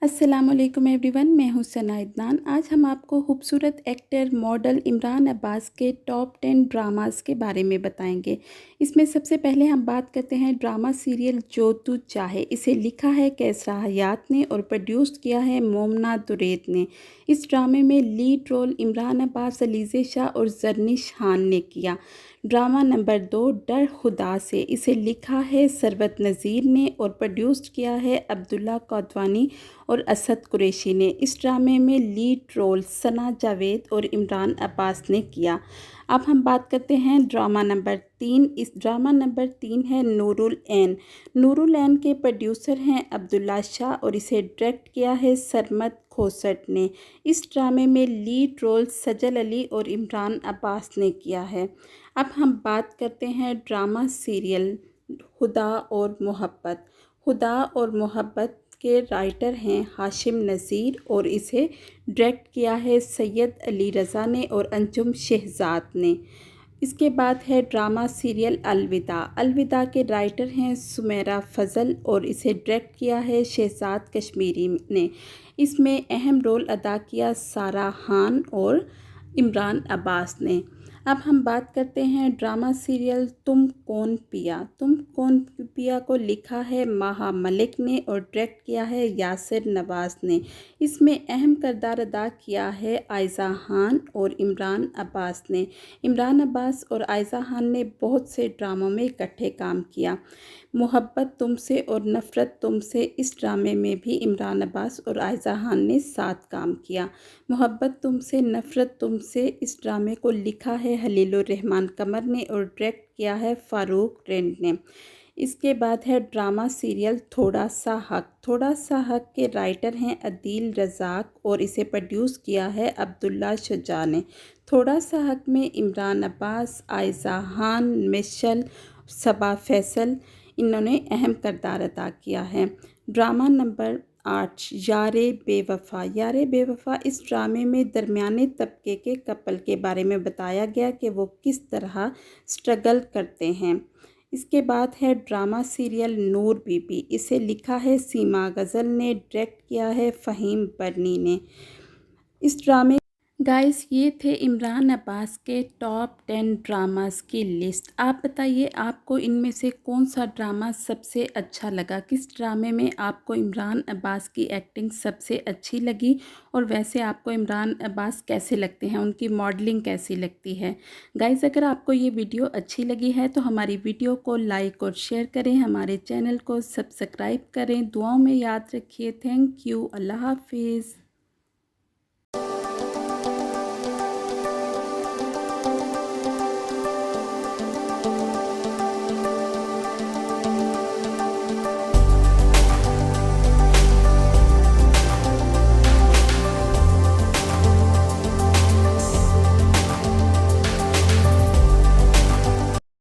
अस्सलाम वालेकुम एवरीवन, मैं हूं सना इदनान। आज हम आपको खूबसूरत एक्टर मॉडल इमरान अब्बास के टॉप 10 ड्रामास के बारे में बताएंगे। इसमें सबसे पहले हम बात करते हैं ड्रामा सीरियल जो तू चाहे। इसे लिखा है कैसरा हयात ने और प्रोड्यूस किया है मोमना दुरैत ने। इस ड्रामे में लीड रोल इमरान अब्बास, अलीज़े शाह और जरनिश खान ने किया। ड्रामा नंबर 2 डर खुदा से। इसे लिखा है सरवत नज़ीर ने और प्रोड्यूस किया है अब्दुल्ला कोतवानी और असद कुरैशी ने। इस ड्रामे में लीड रोल सना जावेद और इमरान अब्बास ने किया। अब हम बात करते हैं ड्रामा नंबर 3। इस ड्रामा नंबर 3 है नूरुल ऐन। नूरुल ऐन के प्रोड्यूसर हैं अब्दुल्ला शाह और इसे डायरेक्ट किया है सरमद खोसट ने। इस ड्रामे में लीड रोल सजल अली और इमरान अब्बास ने किया है। अब हम बात करते हैं ड्रामा सीरियल खुदा और मोहब्बत। खुदा और मोहब्बत के राइटर हैं हाशिम नज़ीर और इसे डायरेक्ट किया है सैयद अली रज़ा ने और अंजुम शहजाद ने। इसके बाद है ड्रामा सीरियल अलविदा। अलविदा के राइटर हैं सुमेरा फ़ज़ल और इसे डायरेक्ट किया है शहजाद कश्मीरी ने। इसमें अहम रोल अदा किया सारा खान और इमरान अब्बास ने। अब हम बात करते हैं ड्रामा सीरियल तुम कौन पिया। तुम कौन पिया को लिखा है माहा मलिक ने और डायरेक्ट किया है यासिर नवाज़ ने। इसमें अहम किरदार अदा किया है आयज़ा खान और इमरान अब्बास ने। इमरान अब्बास और आयज़ा खान ने बहुत से ड्रामों में इकट्ठे काम किया। मोहब्बत तुमसे और नफ़रत तुमसे, इस ड्रामे में भी इमरान अब्बास और आयज़ा खान ने साथ काम किया। मोहब्बत तुमसे नफ़रत तुमसे, इस ड्रामे को लिखा है हलीलुर रहमान कमर ने और डायरेक्ट किया है फ़ारूक रेंड ने। इसके बाद है ड्रामा सीरियल थोड़ा सा हक। थोड़ा सा हक के राइटर हैं अदील रज़ाक और इसे प्रोड्यूस किया है अब्दुल्ला शुजा ने। थोड़ा सा हक में इमरान अब्बास, आयज़ा खान, मिशल, सबा फैसल, इन्होंने अहम किरदार अदा किया है। ड्रामा नंबर 8 यारे बेवफ़ा। यारे बेवफ़ा इस ड्रामे में दरमियाने तबके के कपल के बारे में बताया गया कि वो किस तरह स्ट्रगल करते हैं। इसके बाद है ड्रामा सीरियल नूर बीबी। इसे लिखा है सीमा गज़ल ने, डायरेक्ट किया है फ़हीम बरनी ने। इस ड्रामे गाइस ये थे इमरान अब्बास के टॉप 10 ड्रामास की लिस्ट। आप बताइए आपको इनमें से कौन सा ड्रामा सबसे अच्छा लगा, किस ड्रामे में आपको इमरान अब्बास की एक्टिंग सबसे अच्छी लगी और वैसे आपको इमरान अब्बास कैसे लगते हैं, उनकी मॉडलिंग कैसी लगती है। गाइस अगर आपको ये वीडियो अच्छी लगी है तो हमारी वीडियो को लाइक और शेयर करें, हमारे चैनल को सब्सक्राइब करें। दुआओं में याद रखिए। Thank you. अल्लाह हाफिज़।